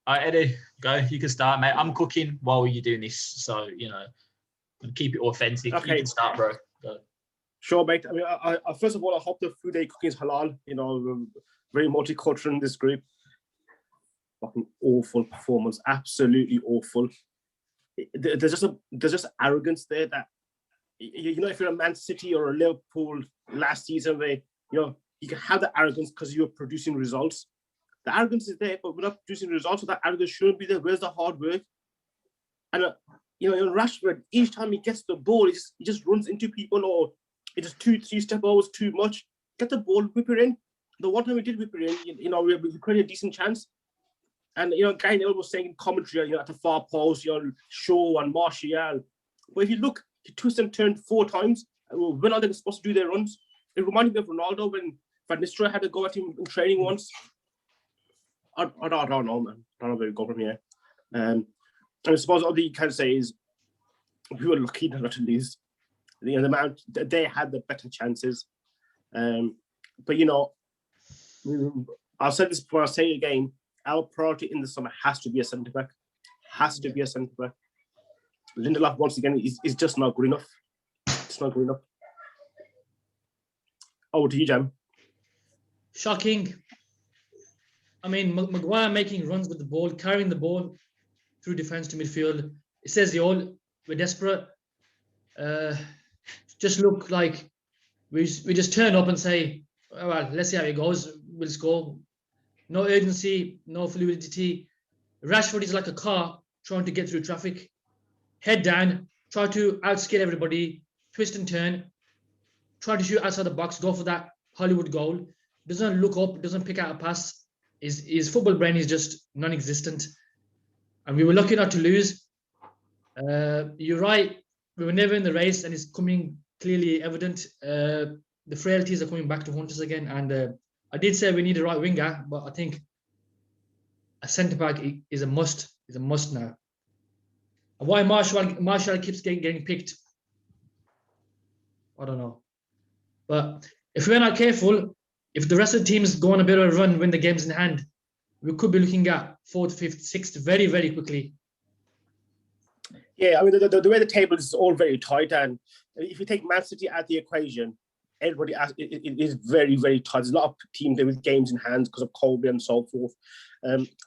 All right, Eddie, go. You can start, mate. I'm cooking while you're doing this, so you know, and keep it authentic. Okay. You can start, bro. Go. Sure, mate. I mean, I first of all, I hope the food they're cooking is halal. You know, very multicultural in this group. Fucking awful performance, absolutely awful. There's just arrogance there that, you know, if you're a Man City or a Liverpool last season, where you can have the arrogance because you're producing results. The arrogance is there, but we're not producing results, so that arrogance shouldn't be there. Where's the hard work? And you know, Rashford, each time he gets the ball, he just runs into people, or it just 2-3 step overs too much. Get the ball, whip it in. The one time we did whip it in, you know, we created a decent chance. And, you know, Guy Neville was saying in commentary, you know, at the far post, you know, Shaw and Martial. But if you look, he twisted and turned 4 times. When are they supposed to do their runs? It reminded me of Ronaldo when Van Nistelrooy had to go at him in training once. I don't know, man. I don't know where we go from here. And I suppose all you can say is we were lucky not to lose. You know, the amount they had the better chances. But, you know, I've said this before, I'll say it again. Our priority in the summer has to be a centre-back. Has to be a centre-back. Lindelof, once again, is just not good enough. It's not good enough. Over to you, Jam. Shocking. I mean, Maguire making runs with the ball, carrying the ball through defence to midfield. It says the all. We're desperate. Just look like we just turn up and say, oh, well, let's see how it goes. We'll score. No urgency, no fluidity. Rashford is like a car trying to get through traffic. Head down, try to outskill everybody, twist and turn, try to shoot outside the box, go for that Hollywood goal. Doesn't look up, doesn't pick out a pass. His football brain is just non-existent. And we were lucky not to lose. You're right, we were never in the race, and it's coming clearly evident. The frailties are coming back to haunt us again. And I did say we need a right winger, but I think a centre-back is a must. Is a must now. And why Martial keeps getting picked, I don't know. But if we're not careful, if the rest of the teams go on a bit of a run, win the games in hand, we could be looking at 4th, 5th, 6th very, very quickly. Yeah, I mean, the way the table is all very tight, and if you take Man City out the equation, everybody it is very, very tight. There's a lot of teams there with games in hand because of COVID and so forth.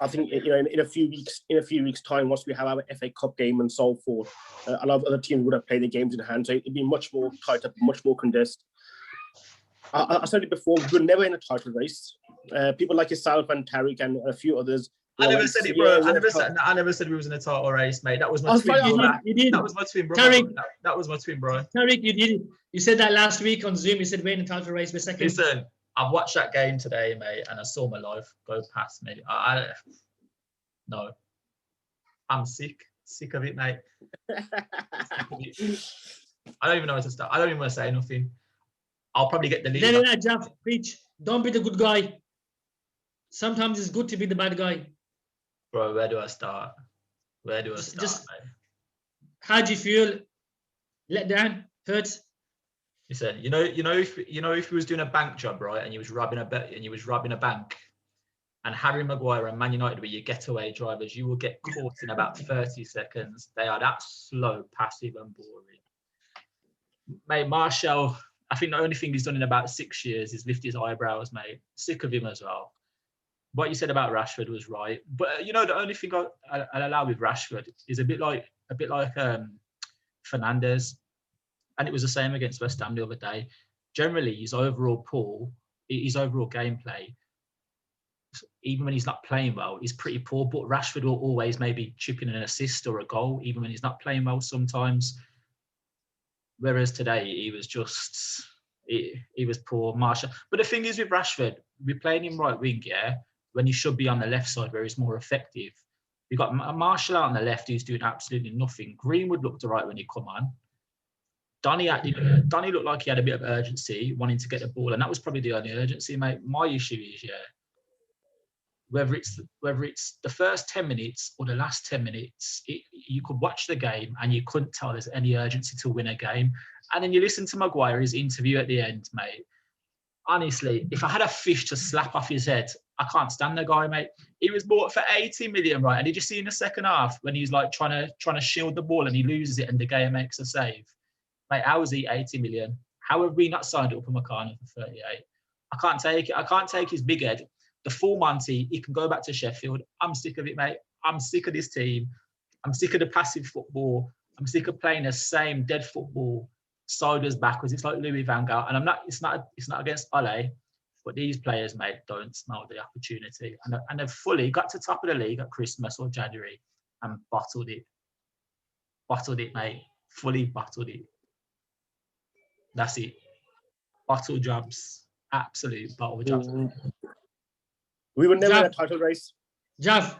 I think, you know, in a few weeks' time, once we have our FA Cup game and so forth, a lot of other teams would have played their games in hand, so it'd be much more tight up, much more condensed. I said it before, we were never in a title race. People like yourself and Tariq and a few others. I never said it, bro. I never said we was in a title race, mate. That was my twin brother. You did. That was my twin brother. Tariq, that was my twin bro. Tariq, you did. You said that last week on Zoom. You said we're in a title race. We're second. Listen, I've watched that game today, mate, and I saw my life go past me. No, I'm sick of it, mate. I don't even know where to start. I don't even want to say nothing. I'll probably get the lead. No, Jeff, preach. Don't be the good guy. Sometimes it's good to be the bad guy. Bro, where do I start? Mate? How do you feel? Let down? Hurts? Listen, you know, if he was doing a bank job, right, and he was robbing a bank, and Harry Maguire and Man United were your getaway drivers, you will get caught in about 30 seconds. They are that slow, passive, and boring. Mate, Martial, I think the only thing he's done in about 6 years is lift his eyebrows, mate. Sick of him as well. What you said about Rashford was right, but you know, the only thing I'll allow with Rashford is a bit like Fernandes, and it was the same against West Ham the other day. Generally, his overall gameplay, even when he's not playing well, is pretty poor. But Rashford will always maybe chip in an assist or a goal, even when he's not playing well sometimes. Whereas today, he was just he was poor. Martial, but the thing is with Rashford, we're playing him right wing, yeah, when he should be on the left side where he's more effective. We've got Martial out on the left who's doing absolutely nothing. Greenwood looked all right when he come on. Donny looked like he had a bit of urgency, wanting to get the ball, and that was probably the only urgency, mate. My issue is, yeah, whether it's the first 10 minutes or the last 10 minutes, you could watch the game and you couldn't tell there's any urgency to win a game. And then you listen to Maguire, his interview at the end, mate. honestly, if I had a fish to slap off his head, I can't stand the guy, mate. He was bought for 80 million, right? And did you see in the second half when he's like trying to shield the ball and he loses it and De Gea makes a save? Mate, how was he 80 million? How have we not signed up for Upamecano for 38? I can't take it. I can't take his big head. The full Monty, he can go back to Sheffield. I'm sick of it, mate. I'm sick of this team. I'm sick of the passive football. I'm sick of playing the same dead football, siders backwards. It's like Louis van Gaal. And it's not against Ole, but these players, mate, don't smell the opportunity. And they've fully got to top of the league at Christmas or January and bottled it. Bottled it, mate. Fully bottled it. That's it. Bottle jobs. Absolute bottle jobs. We were never in a title race. Jav.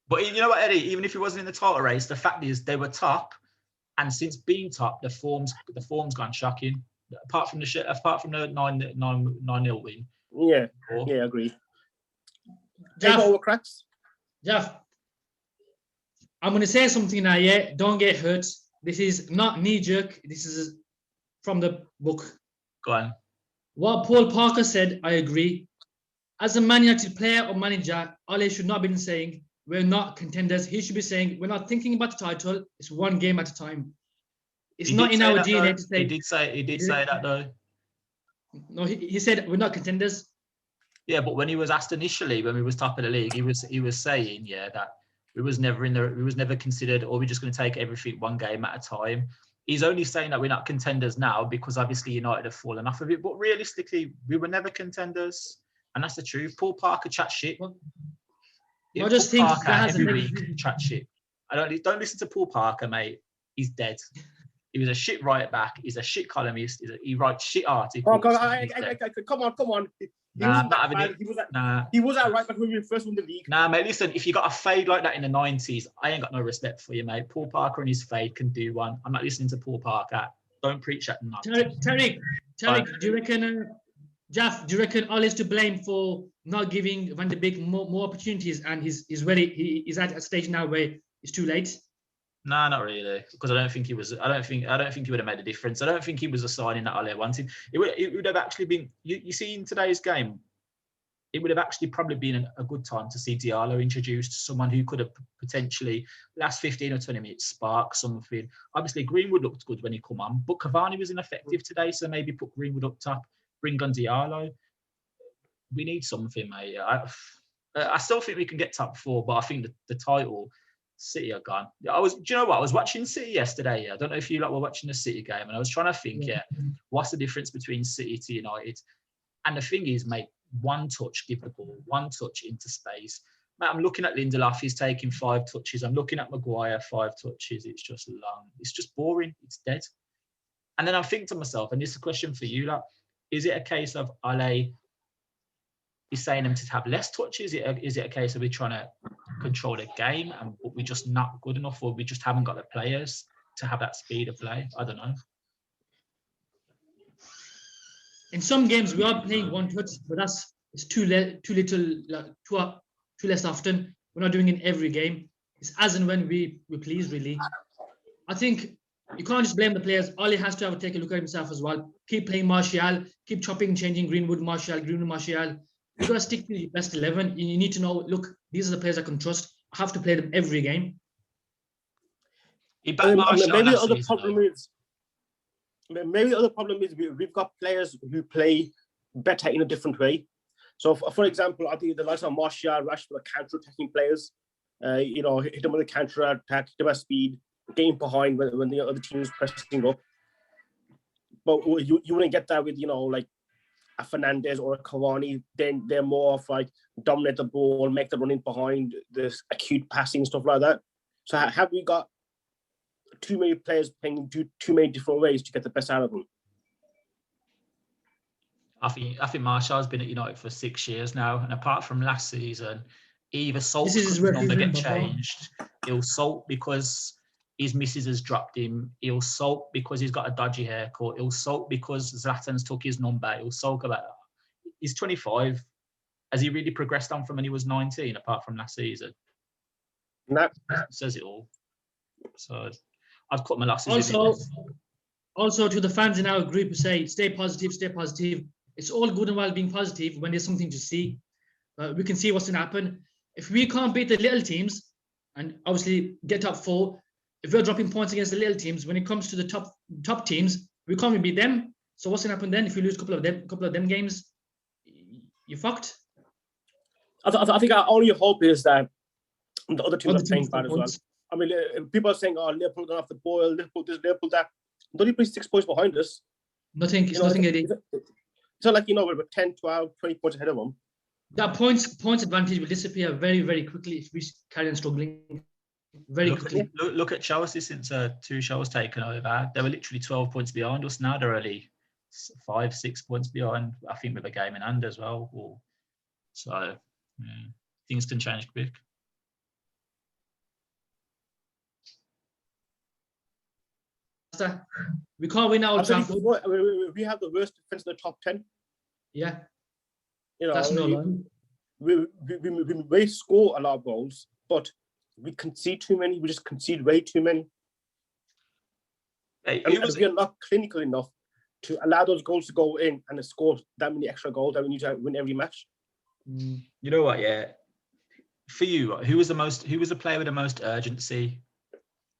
But you know what, Eddie? Even if he wasn't in the title race, the fact is they were top, and since being top, the form's gone shocking. Apart from the 9-0 win. Yeah, I agree. Jav, cracks. Jav, I'm going to say something now. Yeah, don't get hurt. This is not knee jerk. This is from the book. Go on. What Paul Parker said, I agree. As a Man United player or manager, Ole should not have been saying we're not contenders. He should be saying we're not thinking about the title. It's one game at a time. It's not in our DNA to say. He did say that though. No, he said we're not contenders. Yeah, but when he was asked initially, when we was top of the league, he was saying, yeah, that we was never considered, or we're just going to take everything one game at a time. He's only saying that we're not contenders now because obviously United have fallen off of it. But realistically, we were never contenders, and that's the truth. Paul Parker chat shit. I just think Parker that has every week chat shit. Don't listen to Paul Parker, mate. He's dead. He was a shit right back. He's a shit columnist. He writes shit articles. Oh God! Come on. He wasn't at right back when we first won the league. Nah, mate, listen, if you got a fade like that in the 90s, I ain't got no respect for you, mate. Paul Parker and his fade can do one. I'm not listening to Paul Parker. Don't preach that nonsense. Tariq, do you reckon, Jaff, do you reckon Ole's to blame for not giving Van de Beek more opportunities, and he's at a stage now where it's too late? Nah, not really, because I don't think he would have made a difference. I don't think he was a signing that Ole wanted. It would have actually been. You see, in today's game, it would have actually probably been a good time to see Diallo introduced, someone who could have potentially last 15 or 20 minutes spark something. Obviously, Greenwood looked good when he come on, but Cavani was ineffective today, so maybe put Greenwood up top, bring on Diallo. We need something, mate. I still think we can get top 4, but I think the title. City are gone. Do you know what? I was watching City yesterday. I don't know if you were watching the City game, and I was trying to think, what's the difference between City to United? And the thing is, mate, one touch, give the ball, one touch into space. Mate, I'm looking at Lindelof, he's taking 5 touches. I'm looking at Maguire, 5 touches. It's just long. It's just boring. It's dead. And then I'm thinking to myself, and this is a question for you, like, is it a case of Ole is saying them to have less touches? Is it a case of we're trying to control the game and but we're just not good enough, or we just haven't got the players to have that speed of play? I don't know. In some games we are playing one touch, but it's too less often. We're not doing it in every game. It's as and when we please, really. I think you can't just blame the players. Ole has to take a look at himself as well. Keep playing Martial, keep chopping and changing Greenwood, Martial. You've got to stick to your best 11. You need to know, look, these are the players I can trust. I have to play them every game. Maybe the other problem is we've got players who play better in a different way. So, for example, I think the likes of Martial, Rashford are counter-attacking players. Hit them with a counter-attack, hit them at speed, game behind when the other team is pressing up. But you wouldn't get that with, like a Fernandez or a Cavani. Then they're more of like dominate the ball, make the running behind, this acute passing, stuff like that. So have we got too many players playing too many different ways to get the best out of them? I think Martial's been at United for 6 years now, and apart from last season, either Salt number get changed. He'll Salt because his missus has dropped him. He'll sulk because he's got a dodgy haircut. He'll sulk because Zlatan's took his number. He'll sulk about that. He's 25. Has he really progressed on from when he was 19, apart from last season? No. Says it all. So I've cut my losses. Also to the fans in our group who say, stay positive. it's all good and well being positive when there's something to see. We can see what's going to happen. If we can't beat the little teams and obviously get top 4, if we're dropping points against the little teams, when it comes to the top teams, we can't even beat them. So what's going to happen then? If we lose a couple of them games, you're fucked. I think our only hope is that the other teams are playing bad as well. Points. I mean, people are saying, "Oh, Liverpool don't have the ball. Liverpool this, Liverpool that." They're only 6 points behind us. Nothing. It's nothing, Eddie. It's not like, we're 10, 12, 20 points ahead of them. That points advantage will disappear very, very quickly if we carry on struggling. Very quickly. Look at Chelsea since Tuchel's taken over. They were literally 12 points behind us. Now they're only 5, 6 points behind. I think with a game in hand as well. So things can change quick. We can't win our Trafford. We have the worst defense in the top 10. Yeah. That's no lie. We may score a lot of goals, but we concede too many. We just concede way too many. Hey, we are not clinical enough to allow those goals to go in and score that many extra goals that we need to win every match. You know what? Yeah. For you, who was the player with the most urgency?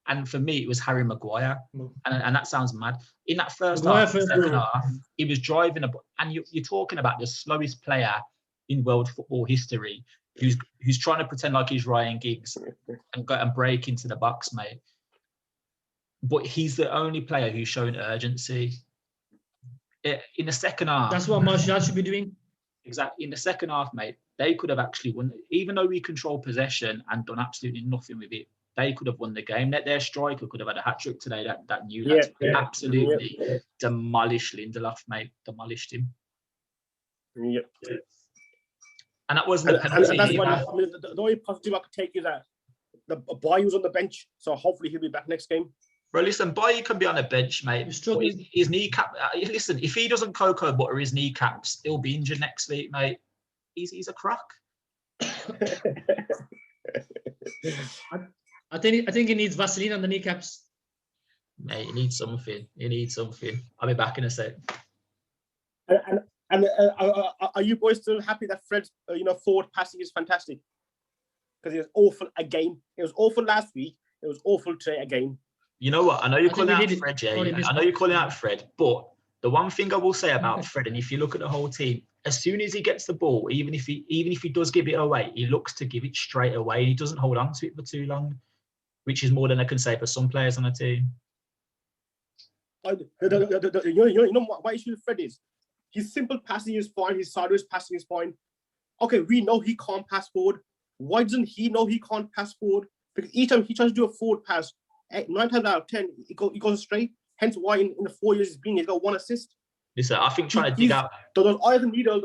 And for me, it was Harry Maguire. And that sounds mad. In that first second half, he was driving and you're talking about the slowest player in world football history who's trying to pretend like he's Ryan Giggs and break into the box, mate. But he's the only player who's shown urgency. In the second half. That's what Martial should be doing. Exactly. In the second half, mate, they could have actually won. Even though we controlled possession and done absolutely nothing with it, they could have won the game. Their striker could have had a hat-trick today. That new absolutely demolished Lindelof, mate. Demolished him. Yeah. And that wasn't a penalty. And that's the only positive I could take is that the boy was on the bench, so hopefully he'll be back next game. Bro, listen, Boy can be on the bench, mate. His kneecap. Listen, if he doesn't cocoa butter his kneecaps, he'll be injured next week, mate. He's a crock. I think he needs Vaseline on the kneecaps. Mate, he needs something. I'll be back in a sec. And are you boys still happy that Fred's forward passing is fantastic? Because it was awful again. It was awful last week. It was awful today again. You know what? I know you're calling out Fred, Jay. I know you're calling out Fred, but the one thing I will say about Fred, and if you look at the whole team, as soon as he gets the ball, even if he does give it away, he looks to give it straight away. He doesn't hold on to it for too long, which is more than I can say for some players on the team. You know what issue with Fred is? His simple passing is fine. His sideways passing is fine. Okay, we know he can't pass forward. Why doesn't he know he can't pass forward? Because each time he tries to do a forward pass, 9 times out of 10, he goes straight. Hence why in the 4 years he's been, he's got 1 assist. Listen, I think trying to dig out those either needles,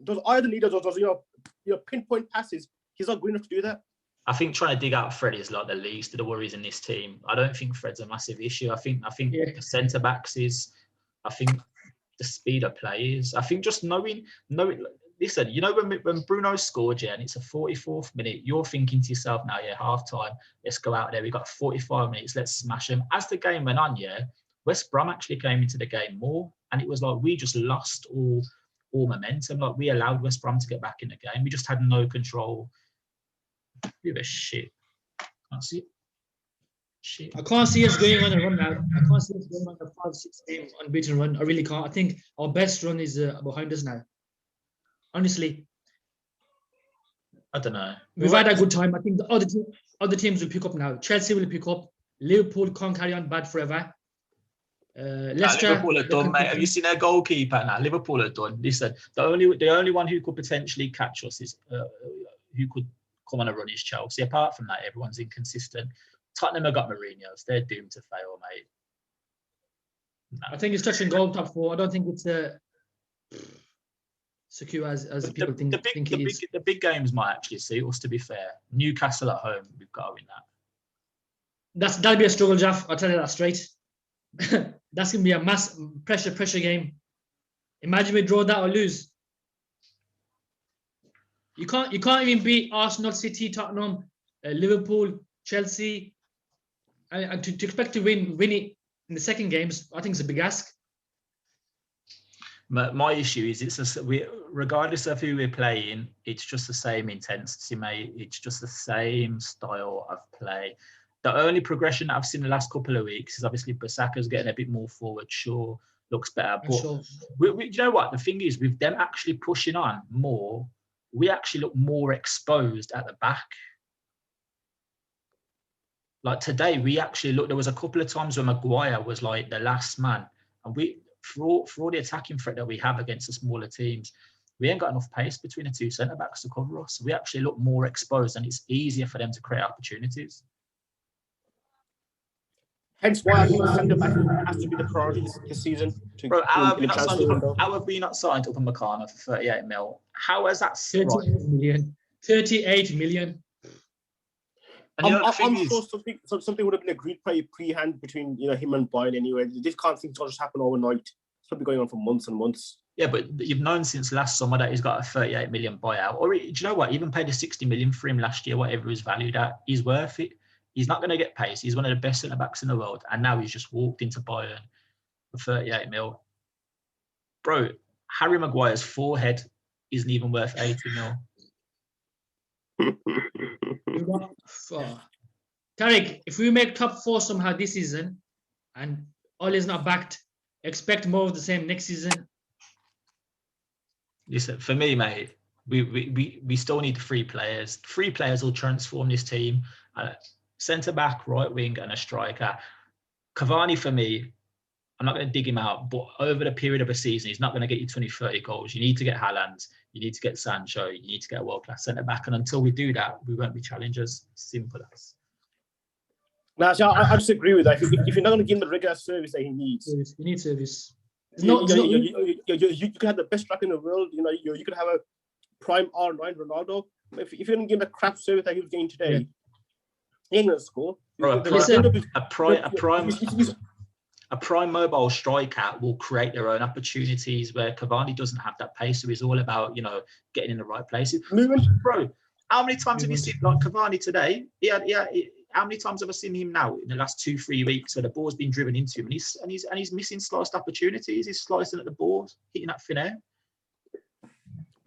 those pinpoint passes, he's not good enough to do that. I think trying to dig out Fred is like the least of the worries in this team. I don't think Fred's a massive issue. I think the centre backs is. I think the speed of play is. I think just knowing. Listen, when Bruno scored, and it's a 44th minute, you're thinking to yourself now, half time, let's go out there. We've got 45 minutes, let's smash them. As the game went on, West Brom actually came into the game more, and it was like we just lost all momentum. Like we allowed West Brom to get back in the game. We just had no control. Bit of a shit. Can't see it. Shit. I can't see us going on a run now. I can't see us going on a 5-6 game unbeaten run. I really can't. I think our best run is behind us now. Honestly, I don't know. We've had a good time. I think the other teams will pick up now. Chelsea will pick up. Liverpool can't carry on bad forever. Leicester. Liverpool are done, mate. Have you seen their goalkeeper now? Liverpool are done. Listen, the only one who could potentially catch us is who could come on a run is Chelsea. Apart from that, everyone's inconsistent. Tottenham have got Mourinho's. They're doomed to fail, mate. No. I think it's touching goal top 4. I don't think it's secure as people think it is. The big games might actually suit us, to be fair. Newcastle at home, we've got to win that. That'll be a struggle, Jaff. I'll tell you that straight. That's going to be a mass pressure game. Imagine we draw that or lose. You can't even beat Arsenal, City, Tottenham, Liverpool, Chelsea, and to expect to win it in the second games, I think it's a big ask. My issue is regardless of who we're playing, it's just the same intensity, mate. It's just the same style of play. The only progression that I've seen the last couple of weeks is obviously Basaka's getting a bit more forward, sure, looks better. But Sure. you know what? The thing is, with them actually pushing on more, we actually look more exposed at the back. Like today, we actually looked, there was a couple of times where Maguire was like the last man. And for all the attacking threat that we have against the smaller teams, we ain't got enough pace between the two centre-backs to cover us. So we actually look more exposed and it's easier for them to create opportunities. Hence why I think centre-back has to be the priority this season. Bro, how have we not signed up a McCartney for 38 mil? How has that... 38 million. 38 million. I'm sure something would have been agreed pre-hand between him and Bayern anyway. This can't think to just happen overnight. It's probably going on for months and months. Yeah, but you've known since last summer that he's got a 38 million buyout. Or do you know what? Even paid a 60 million for him last year, whatever he's valued at. He's worth it. He's not going to get pace. He's one of the best centre-backs in the world. And now he's just walked into Bayern for 38 mil. Bro, Harry Maguire's forehead isn't even worth 80 mil. Tariq, if we make top 4 somehow this season and Ole is not backed, expect more of the same next season. Listen, for me, mate, we still need 3 players. 3 players will transform this team. Centre back, right wing, and a striker. Cavani, for me, I'm not going to dig him out, but over the period of a season, he's not going to get you 20, 30 goals. You need to get Haaland, you need to get Sancho, you need to get a world-class centre-back. And until we do that, we won't be challengers. Simple as. Now, so I just agree with that. If you're not going to give him the regular service that he needs. He needs service. You could have the best striker in the world. You could have a prime R9 Ronaldo. If you're going to give him the crap service that he was getting today, he ain't going to score. Bro, a prime mobile striker will create their own opportunities where Cavani doesn't have that pace. So he's all about, getting in the right places. Bro, how many times have you seen like Cavani today? How many times have I seen him now in the last 2-3 weeks where the ball's been driven into him and he's missing sliced opportunities? He's slicing at the ball, hitting that thin air.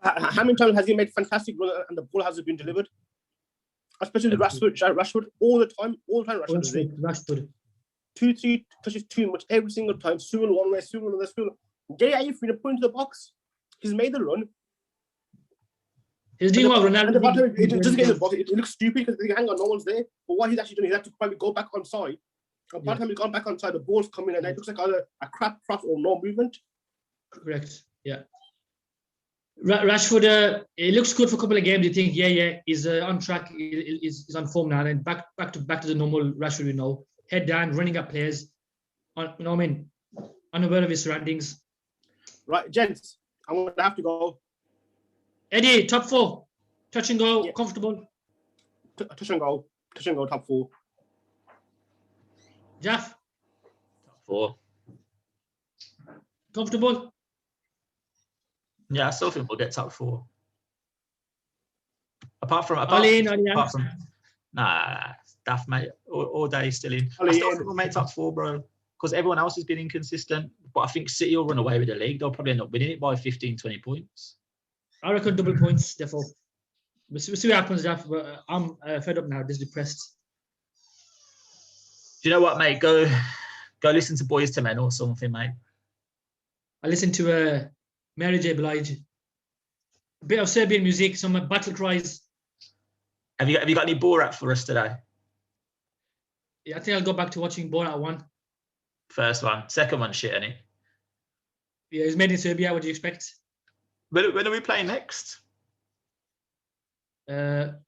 How many times has he made fantastic run and the ball hasn't been delivered? Especially Rashford, all the time. Rashford. 2-3 touches too much every single time. Sewell one way, Sewell another, Sewell. Get out free to put into the box. He's made the run. He's doing what Ronaldo. It doesn't get in the box. It looks stupid because hang on, no one's there. But what he's actually done, he's had to probably go back on side. And by the time he's gone back on side, the ball's coming and it looks like either a crap cross or no movement. Correct. Yeah. Rashford, it looks good for a couple of games. You think, he's on track. He's on form now, and back to the normal Rashford we know. Head down, running up players. Unaware of his surroundings. Right, gents, I'm going to have to go. Eddie, top 4. Touch and go, comfortable. Touch and go, top 4. Jaff? Top 4. Comfortable? Yeah, I still think we'll get top 4. Apart from Daft, mate, all day still in. I still think we'll make top 4, bro, because everyone else has been inconsistent. But I think City will run away with the league. They'll probably end up winning it by 15, 20 points. I reckon double points, therefore. We'll see what happens, Daft, but I'm fed up now, just depressed. Do you know what, mate? Go listen to Boys to Men or something, mate. I listen to Mary J. Blige. A bit of Serbian music, some battle cries. Have you got any Borat for us today? Yeah, I think I'll go back to watching Borat 1. First one. Second one, shit, innit? Yeah, it's made in Serbia. What do you expect? When are we playing next? Sociedad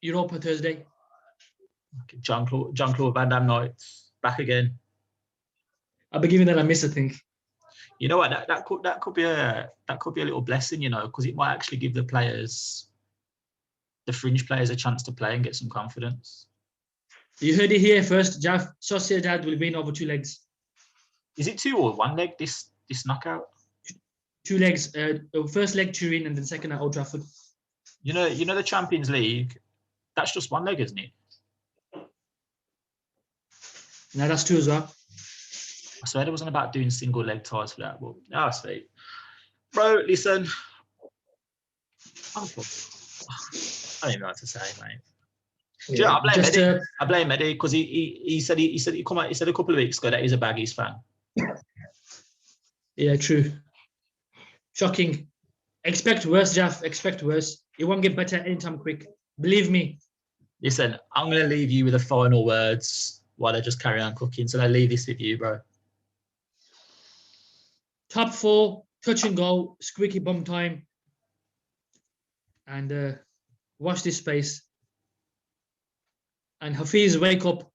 Europa Thursday. Okay, Jean-Claude Van Damme nights back again. I'll be giving that a miss, I think. You know what? That could be a little blessing, because it might actually give the fringe players, a chance to play and get some confidence. You heard it here first, Jaff. Sociedad will win over 2 legs. Is it 2 or 1 leg? This knockout. 2 legs. First leg Turin and then second at Old Trafford. You know the Champions League. That's just 1 leg, isn't it? No, that's 2 as well. I swear it wasn't about doing single leg ties for that, but sweet. Bro, listen. I don't even know what to say, mate. Do you know, I blame Eddie. I blame Eddie because he said he said a couple of weeks ago that he's a Baggies fan. Yeah, true. Shocking. Expect worse, Jaff. Expect worse. It won't get better anytime quick. Believe me. Listen, I'm going to leave you with the final words while I just carry on cooking. So I leave this with you, bro. Top 4, touch and go, squeaky bum time. And watch this space. And Hafiz, wake up.